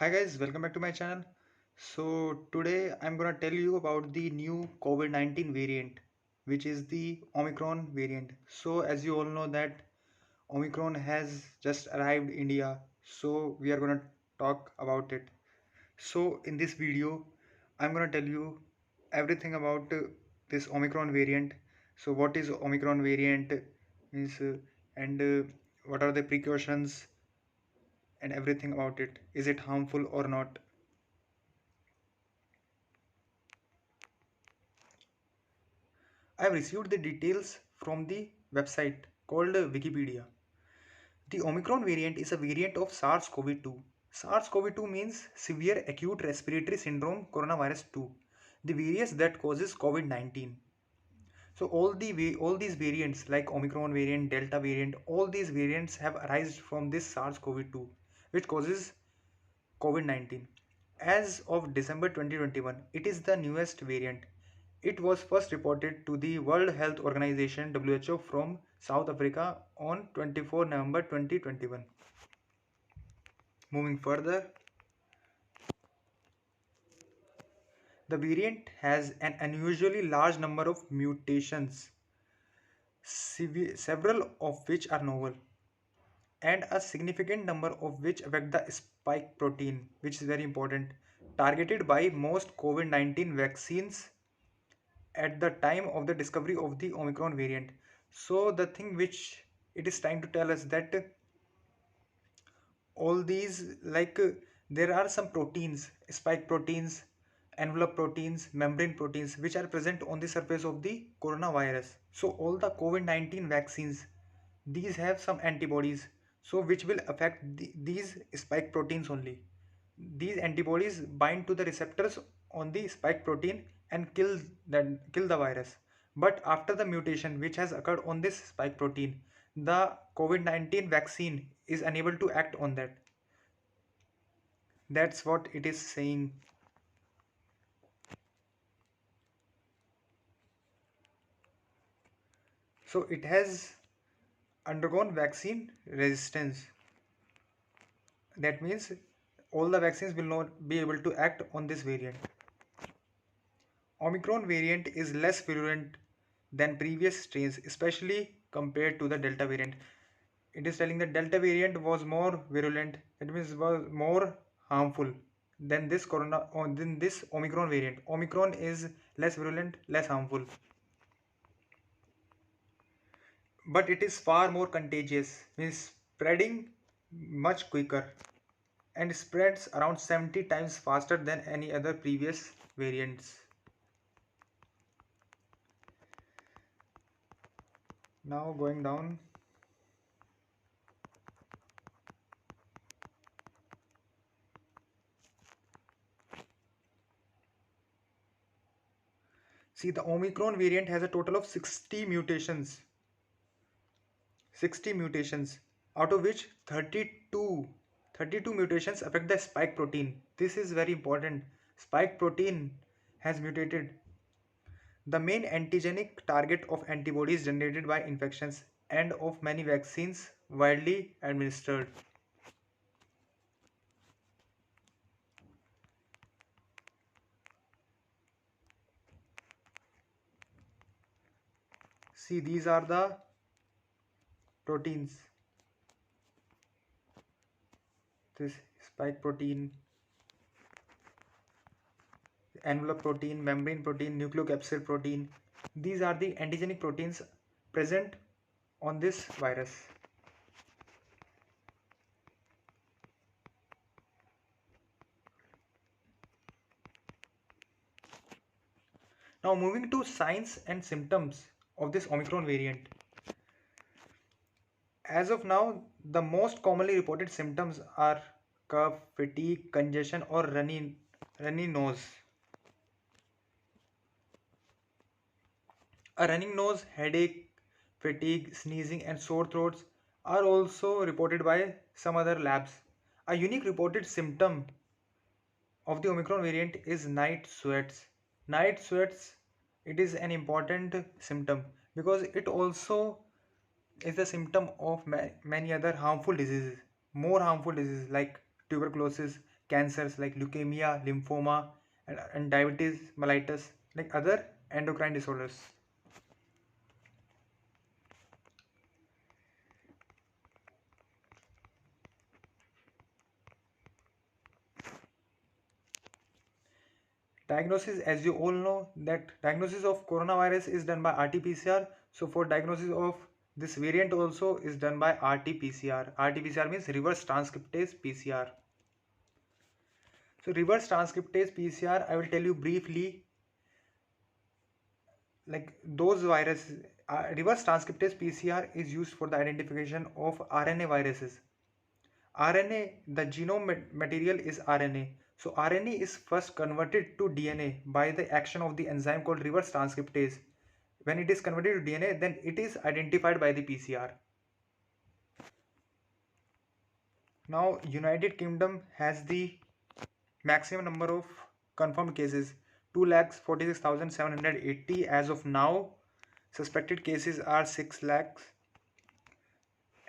Hi guys, welcome back to my channel. So today I'm gonna tell you about the new COVID-19 variant, which is the Omicron variant. So as you all know that Omicron has just arrived India, so we are gonna talk about it. So in this video, I'm gonna tell you everything about this Omicron variant. So what is Omicron variant means and what are the precautions and everything about it. Is it harmful or not? I have received the details from the website called Wikipedia. The Omicron variant is a variant of SARS-CoV-2. SARS-CoV-2 means severe acute respiratory syndrome coronavirus 2, the virus that causes COVID-19. So all these variants like Omicron variant, Delta variant, all these variants have arisen from this SARS-CoV-2, which causes COVID-19. As of December 2021, it is the newest variant. It was first reported to the World Health Organization WHO from South Africa on 24 November 2021. Moving further, the variant has an unusually large number of mutations, several of which are novel, and a significant number of which affect the spike protein, which is very important, targeted by most COVID-19 vaccines at the time of the discovery of the Omicron variant. So the thing which it is trying to tell us that all these there are some proteins, spike proteins, envelope proteins, membrane proteins which are present on the surface of the coronavirus. So all the COVID-19 vaccines, these have some antibodies, so which will affect these spike proteins only. These antibodies bind to the receptors on the spike protein and kill the virus. But after the mutation which has occurred on this spike protein, the COVID-19 vaccine is unable to act on that. That's what it is saying. So it has undergone vaccine resistance. That means all the vaccines will not be able to act on this variant. Omicron variant is less virulent than previous strains, especially compared to the Delta variant. It is telling that Delta variant was more virulent, that means was more harmful than this corona or than this Omicron variant. Omicron is less virulent, less harmful, but it is far more contagious, means spreading much quicker and spreads around 70 times faster than any other previous variants. Now going down, see the Omicron variant has a total of 60 mutations. 60 mutations, out of which 32 mutations affect the spike protein. This is very important. Spike protein has mutated, the main antigenic target of antibodies generated by infections and of many vaccines widely administered. See, these are the proteins. This spike protein, envelope protein, membrane protein, nucleocapsid protein. These are the antigenic proteins present on this virus. Now moving to signs and symptoms of this Omicron variant. As of now, the most commonly reported symptoms are cough, fatigue, congestion or runny nose. A running nose, headache, fatigue, sneezing and sore throats are also reported by some other labs. A unique reported symptom of the Omicron variant is night sweats. Night sweats, it is an important symptom because it also is a symptom of many other harmful diseases, more harmful diseases like tuberculosis, cancers like leukemia, lymphoma, and diabetes mellitus, like other endocrine disorders. Diagnosis, as you all know, that diagnosis of coronavirus is done by RT-PCR. So for diagnosis of this variant also is done by RT-PCR. RT-PCR means reverse transcriptase PCR. So reverse transcriptase PCR, I will tell you briefly, like those viruses. Reverse transcriptase PCR is used for the identification of RNA viruses. RNA, the genome material is RNA. So RNA is first converted to DNA by the action of the enzyme called reverse transcriptase. When it is converted to DNA, then it is identified by the PCR. Now, United Kingdom has the maximum number of confirmed cases, 2,46,780 as of now. Suspected cases are 6 lakhs.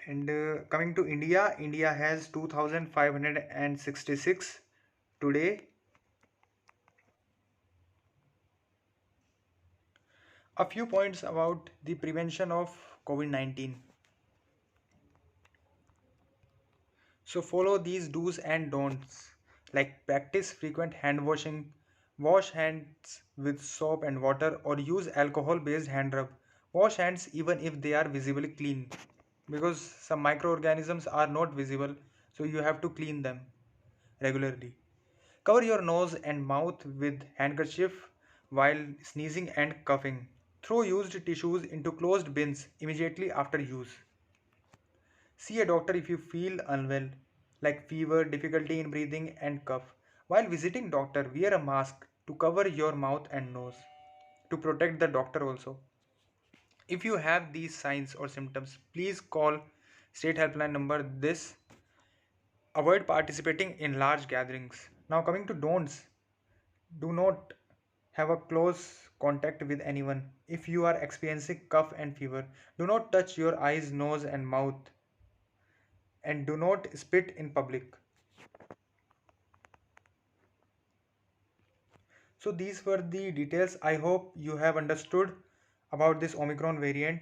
And coming to India, India has 2,566 today. A few points about the prevention of COVID-19. So follow these do's and don'ts, like practice frequent hand washing, wash hands with soap and water, or use alcohol based hand rub. Wash hands even if they are visibly clean, because some microorganisms are not visible, so you have to clean them regularly. Cover your nose and mouth with handkerchief while sneezing and coughing. Throw used tissues into closed bins immediately after use. See a doctor if you feel unwell, like fever, difficulty in breathing, and cough. While visiting doctor, wear a mask to cover your mouth and nose to protect the doctor also. If you have these signs or symptoms, please call state helpline number this. Avoid participating in large gatherings. Now coming to don'ts, do not have a close contact with anyone. If you are experiencing cough and fever, do not touch your eyes, nose, and mouth, and do not spit in public. So these were the details. I hope you have understood about this Omicron variant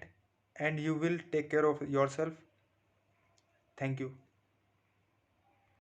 and you will take care of yourself. Thank you.